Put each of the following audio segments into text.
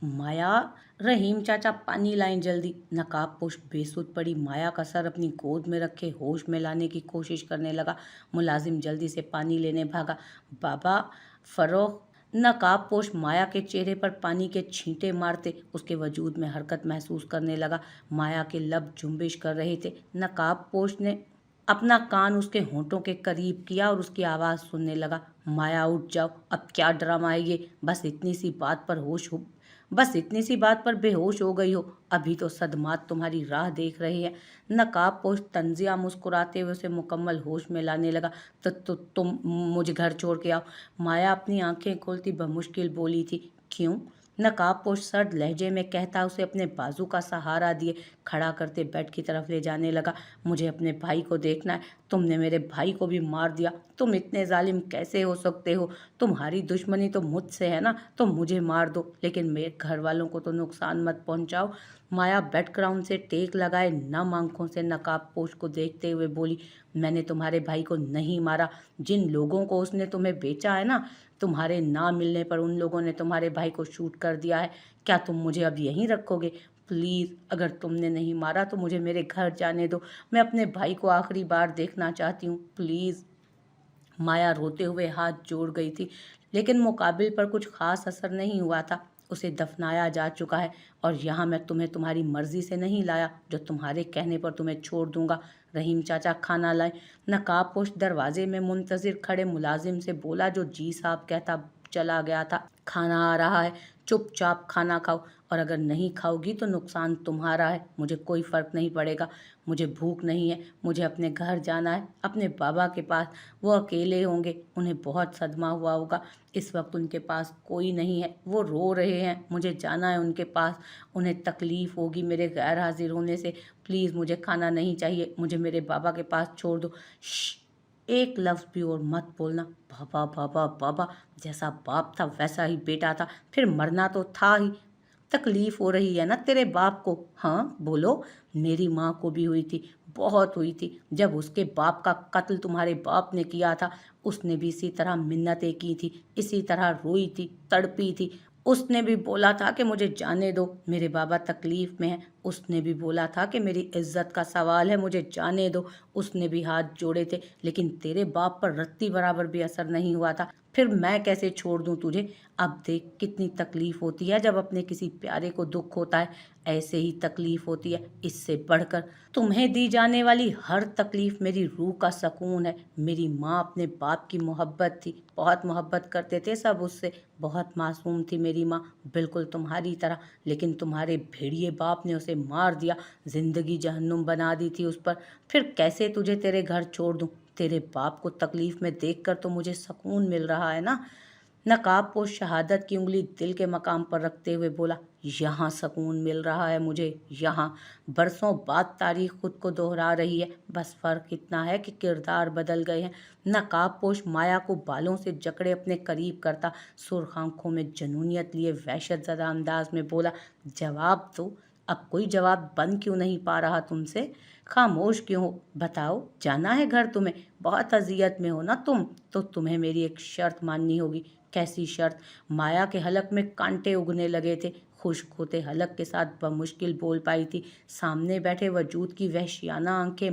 माया, रहीम चाचा पानी लाएं जल्दी। नकाबपोश बेसुध पड़ी माया का सर अपनी गोद में रखे होश में लाने की कोशिश करने लगा। मुलाजिम जल्दी से पानी लेने भागा। बाबा फरोख। नकाबपोश माया के चेहरे पर पानी के छींटे मारते उसके वजूद में हरकत महसूस करने लगा। माया के लब जुम्बिश कर रहे थे। नकाबपोश ने अपना कान उसके होंठों के करीब किया और उसकी आवाज़ सुनने लगा। माया उठ जाओ, अब क्या ड्रामा है ये? बस इतनी सी बात पर बेहोश हो गई हो। अभी तो सदमात तुम्हारी राह देख रहे हैं। नकाबपोश तंजिया मुस्कुराते हुए उसे मुकम्मल होश में लाने लगा। तो तुम मुझे घर छोड़ के आओ। माया अपनी आंखें खोलती बमुश्किल बोली थी। क्यों? नकाबपोश सर्द लहजे में कहता उसे अपने बाजू का सहारा दिए खड़ा करते बेड की तरफ ले जाने लगा। मुझे अपने भाई को देखना है। तुमने मेरे भाई को भी मार दिया। तुम इतने जालिम कैसे हो सकते हो? तुम्हारी दुश्मनी तो मुझसे है ना, तो मुझे मार दो, लेकिन मेरे घर वालों को तो नुकसान मत पहुंचाओ। माया बैकग्राउंड से टेक लगाए नम आंखों से नकाबपोश को देखते हुए बोली, मैंने तुम्हारे भाई को नहीं मारा। जिन लोगों को उसने तुम्हें बेचा है ना, तुम्हारे ना मिलने पर उन लोगों ने तुम्हारे भाई को शूट कर दिया है। क्या तुम मुझे अब यहीं रखोगे? प्लीज़, अगर तुमने नहीं मारा तो मुझे मेरे घर जाने दो। मैं अपने भाई को आखिरी बार देखना चाहती हूँ, प्लीज़। माया रोते हुए हाथ जोड़ गई थी, लेकिन मुकाबिल पर कुछ खास असर नहीं हुआ था। उसे दफनाया जा चुका है और यहाँ मैं तुम्हें तुम्हारी मर्जी से नहीं लाया जो तुम्हारे कहने पर तुम्हें छोड़ दूंगा। रहीम चाचा खाना लाए। नकाबपोश दरवाजे में मुंतजिर खड़े मुलाजिम से बोला जो जी साहब कहता चला गया था, खाना आ रहा है, चुपचाप खाना खाओ, और अगर नहीं खाओगी तो नुकसान तुम्हारा है, मुझे कोई फ़र्क नहीं पड़ेगा। मुझे भूख नहीं है, मुझे अपने घर जाना है, अपने बाबा के पास। वो अकेले होंगे, उन्हें बहुत सदमा हुआ होगा। इस वक्त उनके पास कोई नहीं है, वो रो रहे हैं, मुझे जाना है उनके पास। उन्हें तकलीफ़ होगी मेरे गैर हाजिर होने से। प्लीज़ मुझे खाना नहीं चाहिए, मुझे मेरे बाबा के पास छोड़ दो। श्श, एक लफ्ज़ भी और मत बोलना। बाबा बाबा बाबा, जैसा बाप था वैसा ही बेटा था, फिर मरना तो था ही। तकलीफ हो रही है ना तेरे बाप को? हाँ बोलो। मेरी माँ को भी हुई थी, बहुत हुई थी। जब उसके बाप का कत्ल तुम्हारे बाप ने किया था, उसने भी इसी तरह मिन्नतें की थी, इसी तरह रोई थी, तड़पी थी। उसने भी बोला था कि मुझे जाने दो, मेरे बाबा तकलीफ में हैं। उसने भी बोला था कि मेरी इज्जत का सवाल है, मुझे जाने दो। उसने भी हाथ जोड़े थे, लेकिन तेरे बाप पर रत्ती बराबर भी असर नहीं हुआ था। फिर मैं कैसे छोड़ दूं तुझे? अब देख कितनी तकलीफ होती है जब अपने किसी प्यारे को दुख होता है। ऐसे ही तकलीफ होती है, इससे बढ़कर तुम्हें दी जाने वाली हर तकलीफ मेरी रूह का सुकून है। मेरी माँ अपने बाप की मोहब्बत थी, बहुत मोहब्बत करते थे सब उससे। बहुत मासूम थी मेरी माँ, बिल्कुल तुम्हारी तरह। लेकिन तुम्हारे भेड़िए बाप ने उसे मार दिया, जिंदगी जहन्नुम बना दी थी उस पर। फिर कैसे तुझे तेरे घर छोड़ दूं? तेरे बाप को तकलीफ में देखकर तो मुझे सुकून मिल रहा है ना। नकाबपोश शहादत की उंगली दिल के मकाम पर रखते हुए बोला, यहाँ सुकून मिल रहा है मुझे, यहाँ। बरसों बाद तारीख खुद को दोहरा रही है, बस फर्क इतना है कि किरदार बदल गए हैं। नकाबपोश माया को बालों से जकड़े अपने करीब करता सुर्ख आंखों में जनूनियत लिए वहशत ज़दा अंदाज में बोला, जवाब दो। अब कोई जवाब बन क्यों नहीं पा रहा तुमसे? खामोश क्यों हो? बताओ, जाना है घर तुम्हें? बहुत अजियत में हो ना तुम, तो तुम्हें मेरी एक शर्त माननी होगी। कैसी शर्त? माया के हलक में कांटे उगने लगे थे। खुश्क होते हलक के साथ बमुश्किल बोल पाई थी। सामने बैठे वजूद की वहशियाना आंखें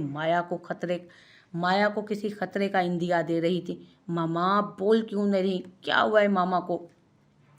माया को किसी खतरे का इंदिया दे रही थी। मामा बोल क्यों नहीं? क्या हुआ है मामा को?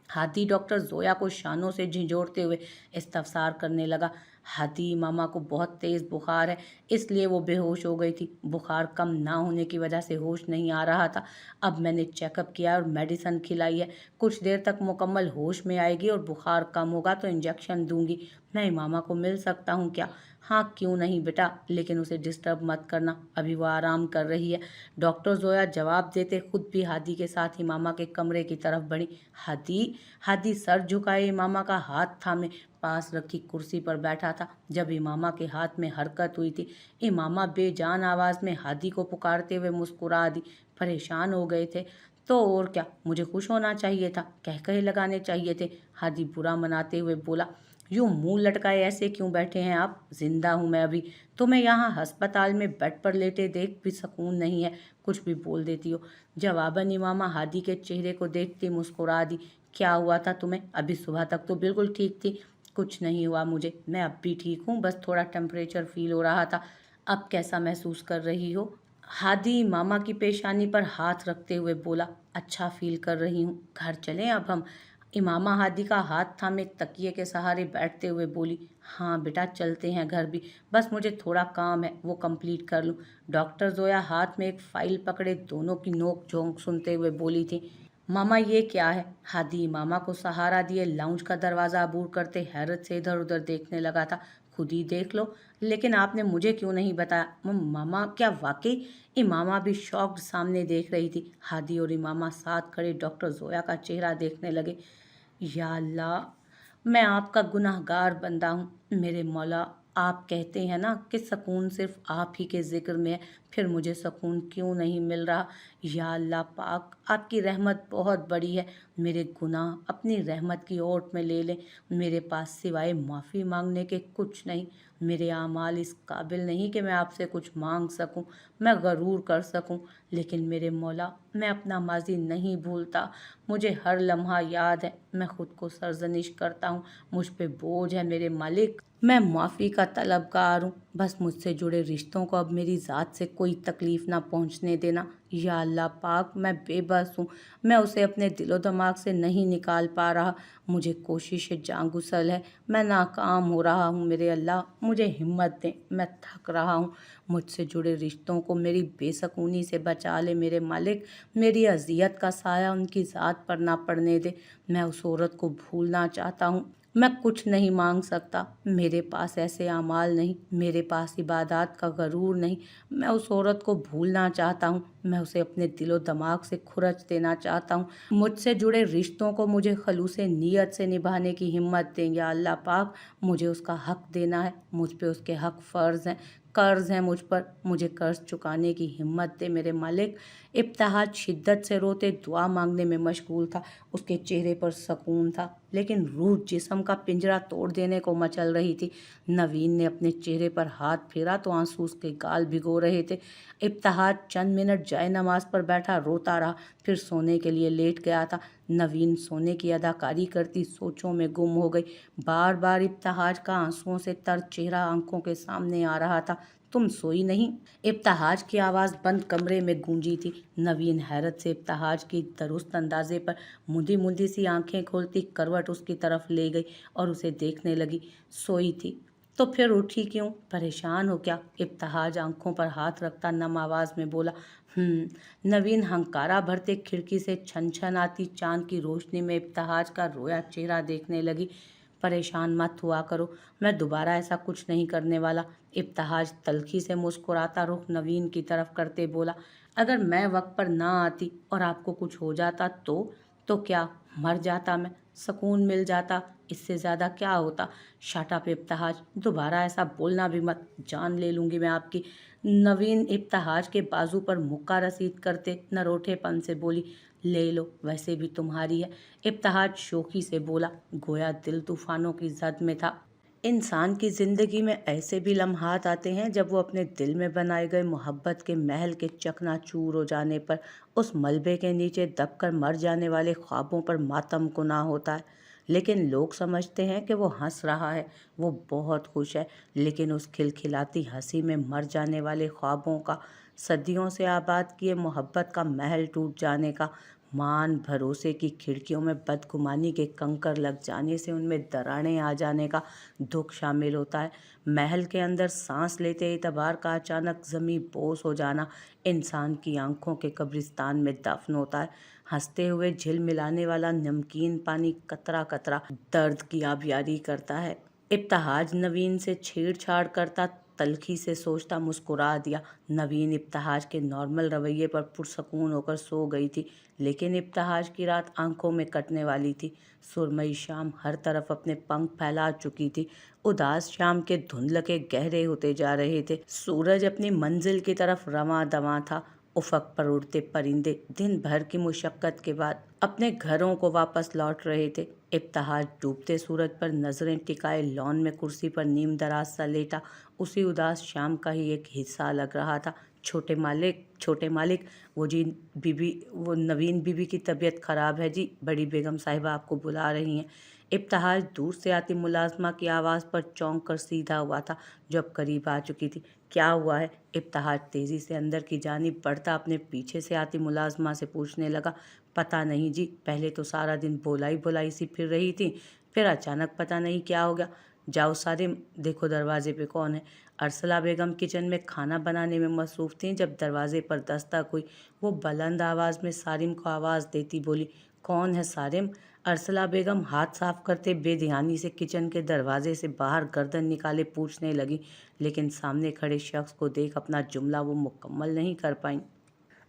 हाथी डॉक्टर जोया को शानों से झिंझोड़ते हुए इस्तफसार करने लगा। हाथी मामा को बहुत तेज़ बुखार है, इसलिए वो बेहोश हो गई थी। बुखार कम ना होने की वजह से होश नहीं आ रहा था। अब मैंने चेकअप किया और मेडिसिन खिलाई है, कुछ देर तक मुकम्मल होश में आएगी और बुखार कम होगा तो इंजेक्शन दूंगी। मैं मामा को मिल सकता हूँ क्या? हाँ क्यों नहीं बेटा, लेकिन उसे डिस्टर्ब मत करना, अभी वो आराम कर रही है। डॉक्टर जोया जवाब देते खुद भी हाथी के साथ ही मामा के कमरे की तरफ बढ़ी। हाथी हाथी सर झुकाए इमामा का हाथ थामे पास रखी कुर्सी पर बैठा था। जब इमामा के हाथ में हरकत हुई थी, इमामा बेजान आवाज में हाथी को पुकारते हुए मुस्कुरा दी। परेशान हो गए थे तो और क्या, मुझे खुश होना चाहिए था, कह कहे लगाने चाहिए थे। हाथी बुरा मनाते हुए बोला, यूं मुंह लटकाए ऐसे क्यों बैठे हैं आप? जिंदा हूं मैं अभी, तुम्हें यहाँ अस्पताल में बेड पर लेटे देख भी सुकून नहीं है, कुछ भी बोल देती हो। जवाबन इमामा हादी के चेहरे को देखती मुस्कुरा दी। क्या हुआ था तुम्हें? अभी सुबह तक तो बिल्कुल ठीक थी। कुछ नहीं हुआ मुझे, मैं अब भी ठीक हूँ, बस थोड़ा टेम्परेचर फील हो रहा था। अब कैसा महसूस कर रही हो? हादी मामा की पेशानी पर हाथ रखते हुए बोला, अच्छा फील कर रही हूँ, घर चलें अब हम? इमामा हादी का हाथ थामे तकिए के सहारे बैठते हुए बोली, हाँ बेटा चलते हैं घर भी, बस मुझे थोड़ा काम है वो कंप्लीट कर लूँ। डॉक्टर जोया हाथ में एक फाइल पकड़े दोनों की नोक झोंक सुनते हुए बोली थी, मामा ये क्या है? हादी मामा को सहारा दिए लाउंज का दरवाज़ा अबूर करते हैरत से इधर उधर देखने लगा था। खुद ही देख लो, लेकिन आपने मुझे क्यों नहीं बताया? मामा क्या वाकई? इमामा भी शॉक्ड सामने देख रही थी। हादी और इमामा साथ खड़े डॉक्टर जोया का चेहरा देखने लगे। या अल्लाह, मैं आपका गुनाहगार बंदा हूँ। मेरे मौला, आप कहते हैं ना कि सुकून सिर्फ आप ही के ज़िक्र में है, फिर मुझे सुकून क्यों नहीं मिल रहा? या अल्लाह पाक, आपकी रहमत बहुत बड़ी है। मेरे गुनाह अपनी रहमत की ओट में ले लें। मेरे पास सिवाय माफ़ी मांगने के कुछ नहीं। मेरे आमाल इस काबिल नहीं कि मैं आपसे कुछ मांग सकूं, मैं गरूर कर सकूं। लेकिन मेरे मौला, मैं अपना माजी नहीं भूलता। मुझे हर लम्हा याद है। मैं खुद को सरजनिश करता हूँ, मुझ पे बोझ है मेरे मालिक। मैं माफ़ी का तलबगार हूँ। बस मुझसे जुड़े रिश्तों को अब मेरी ज़ात से कोई तकलीफ़ ना पहुँचने देना। या अल्लाह पाक, मैं बेबस हूँ। मैं उसे अपने दिलो दिमाग से नहीं निकाल पा रहा। मुझे कोशिश जांगुसल है। मैं नाकाम हो रहा हूँ। मेरे अल्लाह, मुझे हिम्मत दें, मैं थक रहा हूँ। मुझसे जुड़े रिश्तों को मेरी बेसकूनी से बचा ले मेरे मालिक। मेरी अजियत का साया उनकी ज़ात पर ना पड़ने दे। मैं उस औरत को भूलना चाहता हूँ। मैं कुछ नहीं मांग सकता। मेरे पास ऐसे आमाल नहीं, मेरे पास इबादत का गरूर नहीं। मैं उस औरत को भूलना चाहता हूँ। मैं उसे अपने दिलो दिमाग से खुरच देना चाहता हूँ। मुझसे जुड़े रिश्तों को मुझे खलूसे नीयत से निभाने की हिम्मत दें या अल्लाह पाक। मुझे उसका हक देना है। मुझ पे उसके हक फ़र्ज़ हैं, कर्ज़ हैं मुझ पर। मुझे कर्ज़ चुकाने की हिम्मत दे मेरे मालिक। इब्तिहाज शिद्दत से रोते दुआ मांगने में मशगूल था। उसके चेहरे पर सुकून था, लेकिन रूह जिस्म का पिंजरा तोड़ देने को मचल रही थी। नवीन ने अपने चेहरे पर हाथ फेरा तो आंसू उसके गाल भिगो रहे थे। इब्तिहाज चंद मिनट जाए नमाज पर बैठा रोता रहा, फिर सोने के लिए लेट गया था। नवीन सोने की अदाकारी करती सोचों में गुम हो गई। बार बार इब्तिहाज का आंसुओं से तर चेहरा आंखों के सामने आ रहा था। तुम सोई नहीं? इब्तिहाज की आवाज़ बंद कमरे में गूंजी थी। नवीन हैरत से इब्तिहाज की दुरुस्त अंदाजे पर मुंदी मुंदी सी आंखें खोलती करवट उसकी तरफ ले गई और उसे देखने लगी। सोई थी तो फिर उठी क्यों? परेशान हो क्या? इब्तिहाज आंखों पर हाथ रखता नम आवाज़ में बोला। नवीन हंकारा भरते खिड़की से छन छन आती चांद की रोशनी में इब्तिहाज का रोया चेहरा देखने लगी। परेशान मत हुआ करो, मैं दोबारा ऐसा कुछ नहीं करने वाला। इब्तिहाज तल्खी से मुस्कुराता रुख नवीन की तरफ करते बोला, अगर मैं वक्त पर ना आती और आपको कुछ हो जाता तो क्या? मर जाता मैं, सुकून मिल जाता, इससे ज़्यादा क्या होता? शट अप इब्तिहाज, दोबारा ऐसा बोलना भी मत, जान ले लूँगी मैं आपकी। नवीन इब्तिहाज के बाजू पर मुक्का रसीद करते नरोठेपन से बोली, ले लो, वैसे भी तुम्हारी है। इब्तिहाज शोखी से बोला, गोया दिल तूफानों की जद में था। इंसान की ज़िंदगी में ऐसे भी लम्हात आते हैं जब वो अपने दिल में बनाए गए मोहब्बत के महल के चकनाचूर हो जाने पर उस मलबे के नीचे दबकर मर जाने वाले ख्वाबों पर मातम कुना होता है। लेकिन लोग समझते हैं कि वो हंस रहा है, वो बहुत खुश है। लेकिन उस खिलखिलाती हंसी में मर जाने वाले ख्वाबों का, सदियों से आबाद किए मोहब्बत का महल टूट जाने का, मान भरोसे की खिड़कियों में बदगुमानी के कंकर लग जाने से उनमें दरारें आ जाने का दुख शामिल होता है। महल के अंदर सांस लेते एतबार का अचानक ज़मीं बोस हो जाना इंसान की आंखों के कब्रिस्तान में दफन होता है। हंसते हुए झिलमिलाने वाला नमकीन पानी कतरा कतरा दर्द की आबियारी करता है। इब्तिहाज नवीन से छेड़छाड़ करता तल्खी से सोचता मुस्कुरा दिया। नवीन इब्तिहाज के नॉर्मल रवैये पर पुरसकून होकर सो गई थी। लेकिन इब्तिहाज की रात आंखों में कटने वाली थी। सुरमई शाम हर तरफ अपने पंख फैला चुकी थी। उदास शाम के धुंधलके गहरे होते जा रहे थे। सूरज अपनी मंजिल की तरफ रवां दवां था। उफक पर उड़ते परिंदे दिन भर की मुशक्कत के बाद अपने घरों को वापस लौट रहे थे। इब्तिहाज डूबते सूरज पर नजरें टिकाए लॉन में कुर्सी पर नीम दराज सा लेटा उसी उदास शाम का ही एक हिस्सा लग रहा था। छोटे मालिक, वो जी बीबी, वो नवीन बीबी की तबीयत ख़राब है जी, बड़ी बेगम साहिबा आपको बुला रही हैं। इब्तिहाज दूर से आती मुलाजमा की आवाज़ पर चौंक कर सीधा हुआ था, जो अब करीब आ चुकी थी। क्या हुआ है? इब्तिहाज तेज़ी से अंदर की जानिब बढ़ता अपने पीछे से आती मुलाजमा से पूछने लगा। पता नहीं जी, पहले तो सारा दिन बोलाई बोलाई सी फिर रही थी, फिर अचानक पता नहीं क्या हो गया। जाओ सारिम, देखो दरवाजे पे कौन है। अरसला बेगम किचन में खाना बनाने में मसरूफ़ थीं जब दरवाजे पर दस्तक हुई। वो बुलंद आवाज़ में सारिम को आवाज़ देती बोली, कौन है सारिम? अरसला बेगम हाथ साफ करते बेध्यानी से किचन के दरवाजे से बाहर गर्दन निकाले पूछने लगी, लेकिन सामने खड़े शख्स को देख अपना जुमला वो मुकम्मल नहीं कर पाईं।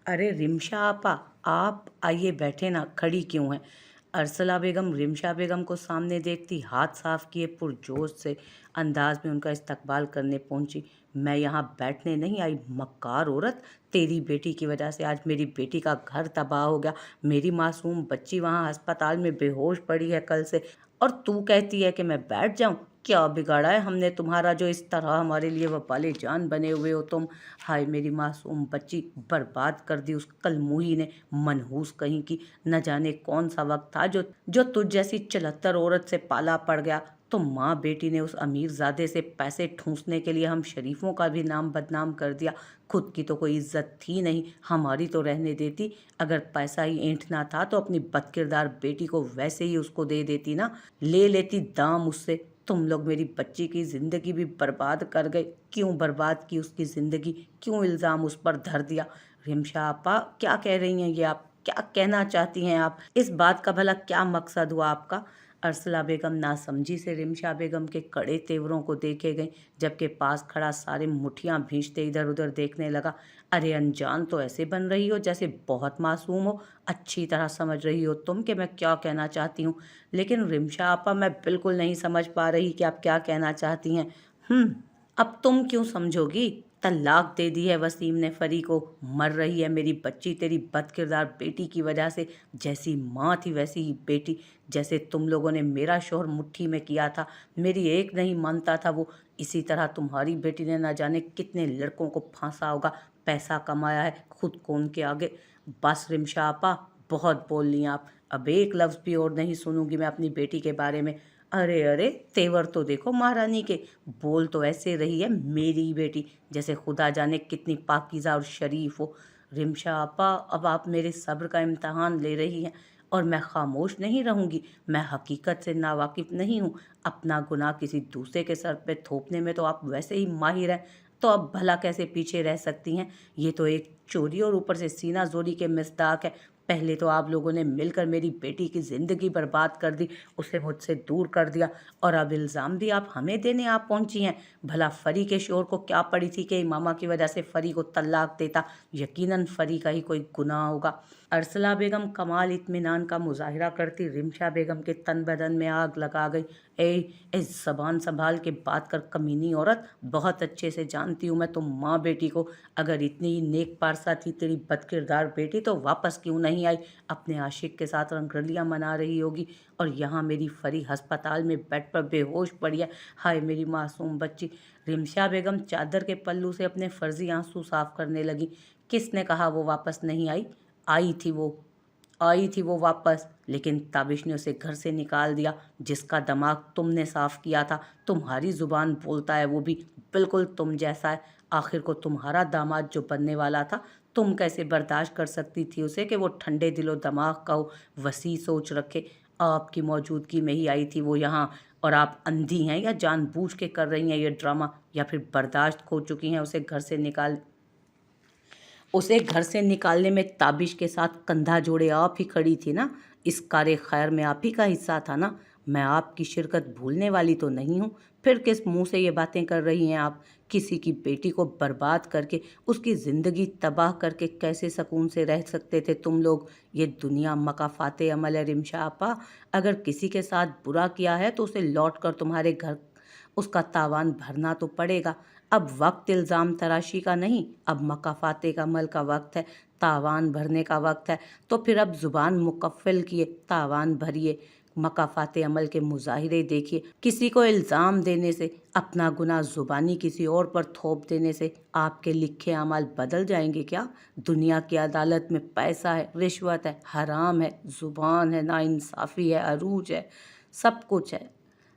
अरे रिमशा आपा, आप आइए बैठे ना, खड़ी क्यों हैं? अरसला बेगम रिमशा बेगम को सामने देखती हाथ साफ किए पुरजोश से अंदाज में उनका इस्तकबाल करने पहुंची। मैं यहाँ बैठने नहीं आई, मक्कार औरत, तेरी बेटी की वजह से आज मेरी बेटी का घर तबाह हो गया। मेरी मासूम बच्ची वहाँ अस्पताल में बेहोश पड़ी है कल से, और तू कहती है कि मैं बैठ जाऊँ? क्या बिगाड़ा है हमने तुम्हारा जो इस तरह हमारे लिए वबाले जान बने हुए हो तुम? हाय मेरी मासूम बच्ची, बर्बाद कर दी उस कलमुही ने, मनहूस कहीं की। न जाने कौन सा वक्त था जो जो तुझ जैसी चलत्तर औरत से पाला पड़ गया। तो माँ बेटी ने उस अमीरजादे से पैसे ठूंसने के लिए हम शरीफों का भी नाम बदनाम कर दिया। खुद की तो कोई इज्जत थी नहीं, हमारी तो रहने देती। अगर पैसा ही ऐंठना था तो अपनी बदकिरदार बेटी को वैसे ही उसको दे देती ना, ले लेती दाम उससे। तुम लोग मेरी बच्ची की ज़िंदगी भी बर्बाद कर गए। क्यों बर्बाद की उसकी ज़िंदगी? क्यों इल्ज़ाम उस पर धर दिया? रिमशा आपा, क्या कह रही हैं ये आप? क्या कहना चाहती हैं आप? इस बात का भला क्या मकसद हुआ आपका? अरसला बेगम नासमझी से रिमशा बेगम के कड़े तेवरों को देखे गई, जबकि पास खड़ा सारे मुठियां भींचते इधर उधर देखने लगा। अरे अनजान तो ऐसे बन रही हो जैसे बहुत मासूम हो। अच्छी तरह समझ रही हो तुम कि मैं क्या कहना चाहती हूँ, लेकिन रिमशा आपा मैं बिल्कुल नहीं समझ पा रही कि आप क्या कहना चाहती हैं। अब तुम क्यों समझोगी? तलाक दे दी है वसीम ने फरी को। मर रही है मेरी बच्ची तेरी बदकिरदार बेटी की वजह से। जैसी माँ थी वैसी ही बेटी। जैसे तुम लोगों ने मेरा शोहर मुट्ठी में किया था, मेरी एक नहीं मानता था वो, इसी तरह तुम्हारी बेटी ने न जाने कितने लड़कों को फांसा होगा, पैसा कमाया है खुद को उनके आगे। बस रिमशा आपा, बहुत बोल ली आप। अब एक लफ्ज़ भी और नहीं सुनूंगी मैं अपनी बेटी के बारे में। अरे अरे, तेवर तो देखो महारानी के, बोल तो ऐसे रही है मेरी बेटी जैसे खुदा जाने कितनी पाकीज़ा और शरीफ हो। रिमशा आपा, अब आप मेरे सब्र का इम्तहान ले रही हैं, और मैं खामोश नहीं रहूंगी। मैं हकीकत से नावाकिफ़ नहीं हूँ। अपना गुनाह किसी दूसरे के सर पे थोपने में तो आप वैसे ही माहिर हैं, तो अब भला कैसे पीछे रह सकती हैं? ये तो एक चोरी और ऊपर से सीना जोरी के मिस्दाक है। पहले तो आप लोगों ने मिलकर मेरी बेटी की ज़िंदगी बर्बाद कर दी, उसे मुझसे दूर कर दिया, और अब इल्ज़ाम भी आप हमें देने आप पहुंची हैं। भला फरी के शोर को क्या पड़ी थी कि इमामा की वजह से फरी को तलाक देता? यकीनन फरी का ही कोई गुनाह होगा। अरसला बेगम कमाल इत्मीनान का मुजाहिरा करती रिमशा बेगम के तन बदन में आग लगा गई। ए ज़बान संभाल के बात कर कमीनी औरत, बहुत अच्छे से जानती हूँ मैं तुम माँ बेटी को। अगर इतनी ही नेक पारसा थी तेरी बदकिरदार बेटी तो वापस क्यों नहीं आई? अपने आशिक के साथ रंगरलियाँ मना रही होगी, और यहाँ मेरी फरी अस्पताल में बेड पर बेहोश पड़ी है। हाय मेरी मासूम बच्ची। रिमशा बेगम चादर के पल्लू से अपने फर्जी आंसू साफ करने लगी। किसने कहा वो वापस नहीं आई? आई थी वो, आई थी वो वापस, लेकिन ताबिश ने उसे घर से निकाल दिया। जिसका दिमाग तुमने साफ किया था, तुम्हारी जुबान बोलता है वो भी बिल्कुल तुम जैसा है। आखिर को तुम्हारा दामाद जो बनने वाला था, तुम कैसे बर्दाश्त कर सकती थी उसे कि वो ठंडे दिलो दिमाग का हो, वसी सोच रखे? आपकी मौजूदगी में ही आई थी वो यहाँ, और आप अंधी हैं या जानबूझ के कर रही हैं ये ड्रामा, या फिर बर्दाश्त खो चुकी हैं उसे घर से निकालने में ताबिश के साथ कंधा जोड़े आप ही खड़ी थी ना? इस कार्य खैर में आप ही का हिस्सा था ना? मैं आपकी शिरकत भूलने वाली तो नहीं हूँ। फिर किस मुंह से ये बातें कर रही हैं आप? किसी की बेटी को बर्बाद करके, उसकी ज़िंदगी तबाह करके कैसे सुकून से रह सकते थे तुम लोग? ये दुनिया मकाफाते अमल है रिमशा आपा। अगर किसी के साथ बुरा किया है तो उसे लौट कर तुम्हारे घर उसका तावान भरना तो पड़ेगा। अब वक्त इल्ज़ाम तराशी का नहीं, अब मकाफाते का अमल का वक्त है, तावान भरने का वक्त है। तो फिर अब ज़ुबान मुकफ़्फ़ल किए तावान भरिए। मकाफात अमल के मुजाहिरे देखिए। किसी को इल्ज़ाम देने से, अपना गुनाह ज़ुबानी किसी और पर थोप देने से आपके लिखे अमाल बदल जाएंगे क्या? दुनिया की अदालत में पैसा है, रिश्वत है, हराम है, ज़ुबान है, नाइंसाफ़ी है, अरूज है, सब कुछ है।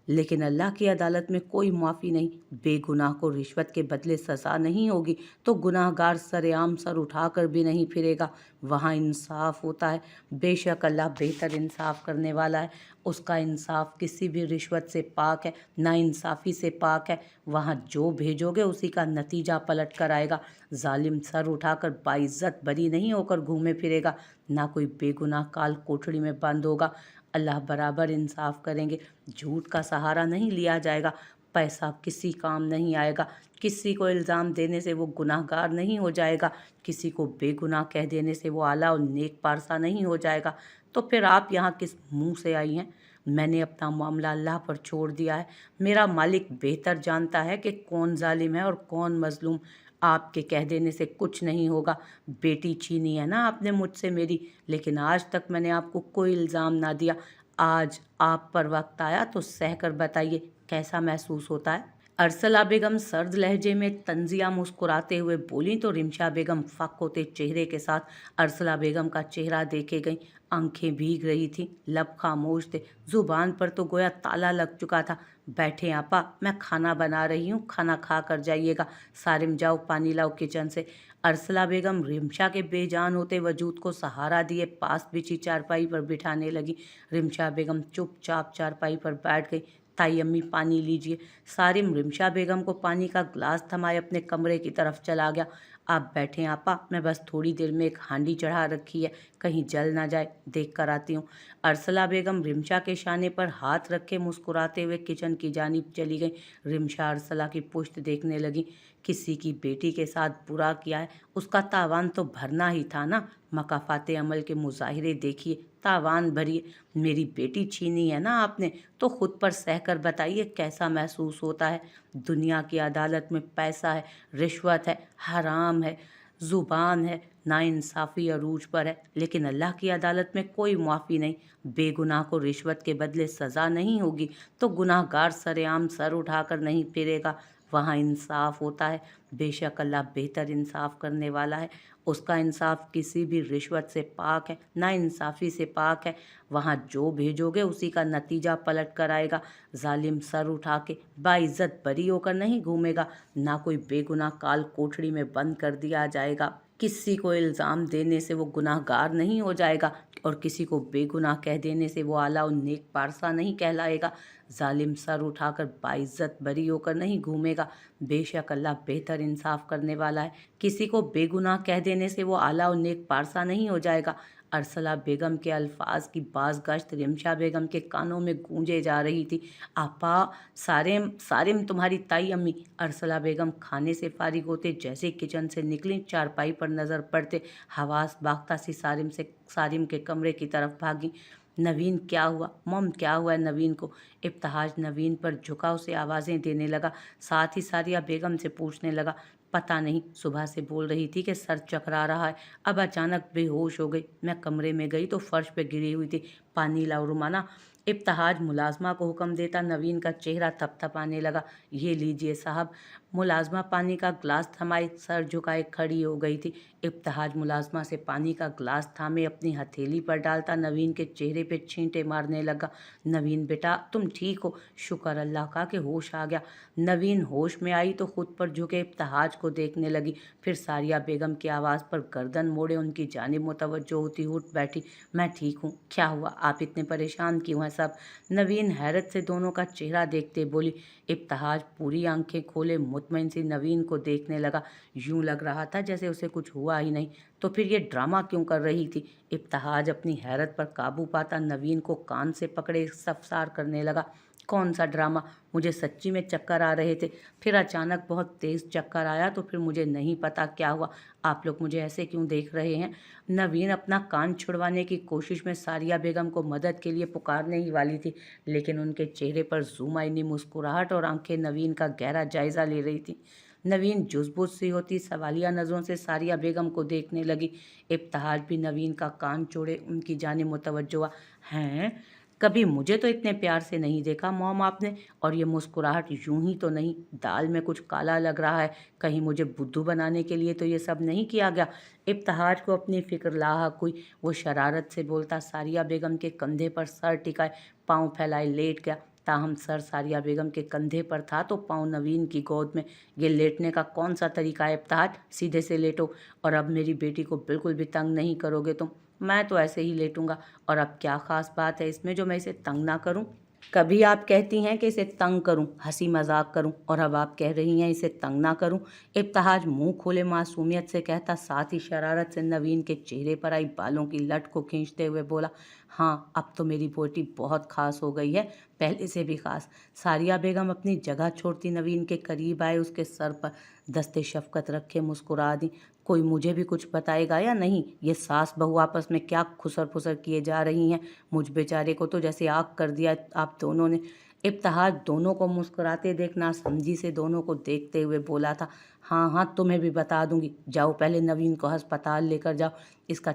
लेकिन अल्लाह की अदालत में कोई माफ़ी नहीं। बेगुनाह को रिश्वत के बदले सज़ा नहीं होगी तो गुनाहगार सरेआम सर उठाकर भी नहीं फिरेगा। वहाँ इंसाफ होता है। बेशक अल्लाह बेहतर इंसाफ करने वाला है। उसका इंसाफ किसी भी रिश्वत से पाक है, नाइंसाफ़ी से पाक है। वहाँ जो भेजोगे उसी का नतीजा पलट कर आएगा। जालिम सर उठाकर बाइज्जत बरी नहीं होकर घूमे फिरेगा। ना कोई बेगुनाह काल कोठड़ी में बंद होगा। अल्लाह बराबर इंसाफ करेंगे। झूठ का सहारा नहीं लिया जाएगा। पैसा किसी काम नहीं आएगा। किसी को इल्ज़ाम देने से वो गुनाहगार नहीं हो जाएगा। किसी को बेगुनाह कह देने से वो आला और नेक पारसा नहीं हो जाएगा। तो फिर आप यहाँ किस मुंह से आई हैं? मैंने अपना मामला अल्लाह पर छोड़ दिया है। मेरा मालिक बेहतर जानता है कि कौन जालिम है और कौन मजलूम। आपके कह देने से कुछ नहीं होगा। बेटी छीनी है ना आपने मुझसे मेरी, लेकिन आज तक मैंने आपको कोई इल्ज़ाम ना दिया। आज आप पर वक्त आया तो सह कर बताइए कैसा महसूस होता है? अरसला बेगम सर्द लहजे में तंजिया मुस्कुराते हुए बोली तो रिमशा बेगम फक होते चेहरे के साथ अरसला बेगम का चेहरा देखे गई। आंखें भीग रही थीं, लब खामोश थे, जुबान पर तो गोया ताला लग चुका था। बैठे आपा, मैं खाना बना रही हूँ, खाना खा कर जाइएगा। सारिम जाओ पानी लाओ किचन से। अरसला बेगम रिमशा के बेजान होते वजूद को सहारा दिए पास बिछी चारपाई पर बिठाने लगी। रिमशा बेगम चुपचाप चारपाई पर बैठ गई। ताई अम्मी पानी लीजिए। सारिम रिमशा बेगम को पानी का ग्लास थमाए अपने कमरे की तरफ चला गया। आप बैठें आपा, मैं बस थोड़ी देर में एक हांडी चढ़ा रखी है, कहीं जल ना जाए, देख कर आती हूँ। अरसला बेगम रिमशा के शाने पर हाथ रखे मुस्कुराते हुए किचन की जानिब चली गई। रिमशा अरसला की पुश्त देखने लगी। किसी की बेटी के साथ बुरा किया है, उसका तावान तो भरना ही था ना। मकाफात अमल के मुजाहिरे देखिए, तावान भरिए। मेरी बेटी छीनी है ना आपने, तो खुद पर सह कर बताइए कैसा महसूस होता है। दुनिया की अदालत में पैसा है, रिश्वत है, हराम है, ज़ुबान है, नाइंसाफ़ी अरूज पर है। लेकिन अल्लाह की अदालत में कोई माफ़ी नहीं। बेगुनाह को रिश्वत के बदले सज़ा नहीं होगी तो गुनाहगार सरेआम सर उठाकर नहीं फिरेगा। वहाँ इंसाफ होता है। बेशक अल्लाह बेहतर इंसाफ करने वाला है। उसका इंसाफ किसी भी रिश्वत से पाक है, ना इंसाफ़ी से पाक है। वहाँ जो भेजोगे उसी का नतीजा पलट कर आएगा। जालिम सर उठा के बाइज्जत बरी होकर नहीं घूमेगा। ना कोई बेगुनाह काल कोठड़ी में बंद कर दिया जाएगा। किसी को इल्ज़ाम देने से वो गुनाहगार नहीं हो जाएगा और किसी को बेगुनाह कह देने से वो आला और नेक पारसा नहीं कहलाएगा। जालिम सर उठाकर बाइज्जत बरी होकर नहीं घूमेगा। बेशक अल्लाह बेहतर इंसाफ करने वाला है। किसी को बेगुनाह कह देने से वो आला और नेक पारसा नहीं हो जाएगा। अरसला बेगम के अल्फाज की बाज गश्त रिमशा बेगम के कानों में गूंजे जा रही थी। आपा, सारिम सारिम तुम्हारी ताई अम्मी। अरसला बेगम खाने से फारिग होते जैसे किचन से निकली, चारपाई पर नज़र पड़ते हवास बाख्ता सी सारिम के कमरे की तरफ भागी। नवीन क्या हुआ मम, क्या हुआ है नवीन को? इब्तहाज नवीन पर झुकाव से आवाज़ें देने लगा। साथ ही सारिया बेगम से पूछने लगा, पता नहीं, सुबह से बोल रही थी कि सर चकरा रहा है, अब अचानक बेहोश हो गई। मैं कमरे में गई तो फर्श पे गिरी हुई थी। पानी लाओ रुमाना। इब्तहाज मुलाजमा को हुक्म देता नवीन का चेहरा थपथपाने लगा। ये लीजिए साहब। मुलाजमा पानी का ग्लास थमाए सर झुकाए खड़ी हो गई थी। इब्तहाज मुलाजमा से पानी का ग्लास थामे अपनी हथेली पर डालता नवीन के चेहरे पे छींटे मारने लगा। नवीन बेटा, तुम ठीक हो? शुक्र अल्लाह का कि होश आ गया। नवीन होश में आई तो खुद पर झुके इब्तहाज को देखने लगी। फिर सारिया बेगम की आवाज़ पर गर्दन मोड़े उनकी जानिब मुतवज्जो होती उठ बैठी। मैं ठीक हूँ। क्या हुआ, आप इतने परेशान क्यों हैं सब? नवीन हैरत से दोनों का चेहरा देखते बोली। इब्तहाज पूरी आंखें खोले मुतमईन सी नवीन को देखने लगा। यूं लग रहा था जैसे उसे कुछ हुआ ही नहीं। तो फिर ये ड्रामा क्यों कर रही थी? इब्तहाज अपनी हैरत पर काबू पाता नवीन को कान से पकड़े इस्तफसार करने लगा। कौन सा ड्रामा? मुझे सच्ची में चक्कर आ रहे थे, फिर अचानक बहुत तेज़ चक्कर आया तो फिर मुझे नहीं पता क्या हुआ। आप लोग मुझे ऐसे क्यों देख रहे हैं? नवीन अपना कान छुड़वाने की कोशिश में सारिया बेगम को मदद के लिए पुकारने ही वाली थी, लेकिन उनके चेहरे पर जुमाइनी मुस्कुराहट और आंखें नवीन का गहरा जायजा ले रही थी। नवीन जुज़बुज़ सी होती सवालिया नज़रों से सारिया बेगम को देखने लगी। इब्तहाज भी नवीन का कान छोड़े उनकी जानिब मुतवज्जो हुआ। हैं, कभी मुझे तो इतने प्यार से नहीं देखा मॉम आपने, और ये मुस्कुराहट यूं ही तो नहीं, दाल में कुछ काला लग रहा है। कहीं मुझे बुद्धू बनाने के लिए तो ये सब नहीं किया गया। इब्तिहाज को अपनी फिक्र लाहक हुई। वो शरारत से बोलता सारिया बेगम के कंधे पर सर टिकाए पाँव फैलाए लेट गया। ताहम सर सारिया बेगम के कंधे पर था तो पाँव नवीन की गोद में। ये लेटने का कौन सा तरीका है इब्तिहाज? सीधे से लेटो, और अब मेरी बेटी को बिल्कुल भी तंग नहीं करोगे तुम। मैं तो ऐसे ही लेटूंगा, और अब क्या खास बात है इसमें जो मैं इसे तंग ना करूं? कभी आप कहती हैं कि इसे तंग करूं, हंसी मजाक करूं, और अब आप कह रही हैं इसे तंग ना करूं। इब्तिहाज मुंह खोले मासूमियत से कहता, साथ ही शरारत से नवीन के चेहरे पर आई बालों की लट को खींचते हुए बोला, हाँ अब तो मेरी बेटी बहुत खास हो गई है, पहले से भी खास। सारिया बेगम अपनी जगह छोड़ती नवीन के करीब आए, उसके सर पर दस्ते शफकत रखे मुस्कुरा दी। कोई मुझे भी कुछ बताएगा या नहीं? ये सास बहू आपस में क्या खुसर फुसर किए जा रही हैं? मुझ बेचारे को तो जैसे आग कर दिया आप दोनों ने। इब्तिहाज दोनों को मुस्कुराते देखना समझी से दोनों को देखते हुए बोला था, हाँ हाँ तुम्हें भी बता दूंगी, जाओ पहले नवीन को अस्पताल लेकर जाओ, इसका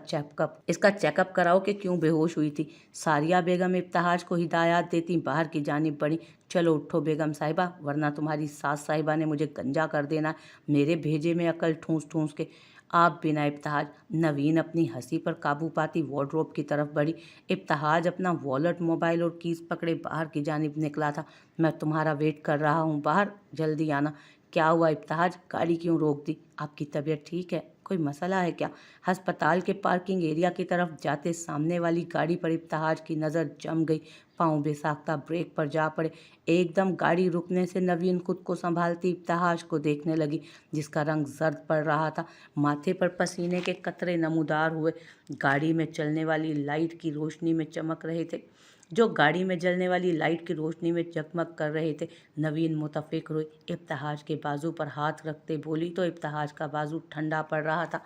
चेकअप कराओ कि क्यों बेहोश हुई थी। सारिया बेगम इब्तिहाज को हिदायत देती बाहर की जानिब बढ़ी। चलो उठो बेगम साहिबा, वरना तुम्हारी सास साहिबा ने मुझे गंजा कर देना, मेरे भेजे में अकल ठूंस ठूंस के। आप बिना इब्तिहाज। नवीन अपनी हंसी पर काबू पाती वार्डरोब की तरफ बढ़ी। इब्तिहाज अपना वॉलेट मोबाइल और कीज पकड़े बाहर की जानिब निकला था। मैं तुम्हारा वेट कर रहा हूँ बाहर, जल्दी आना। क्या हुआ इब्तिहाज, गाड़ी क्यों रोक दी? आपकी तबीयत ठीक है? कोई मसला है क्या? अस्पताल के पार्किंग एरिया की तरफ जाते सामने वाली गाड़ी पर इब्तिहाज की नज़र जम गई। पाँव बेसाख्ता ब्रेक पर जा पड़े। एकदम गाड़ी रुकने से नवीन खुद को संभालती इब्तिहाज को देखने लगी, जिसका रंग जर्द पड़ रहा था। माथे पर पसीने के कतरे नमूदार हुए, गाड़ी में चलने वाली लाइट की रोशनी में चमक रहे थे, जो गाड़ी में जलने वाली लाइट की रोशनी में जगमग कर रहे थे। नवीन मुतफिक हुई, इब्तिहाज के बाजू पर हाथ रखते बोली तो इब्तिहाज का बाजू ठंडा पड़ रहा था।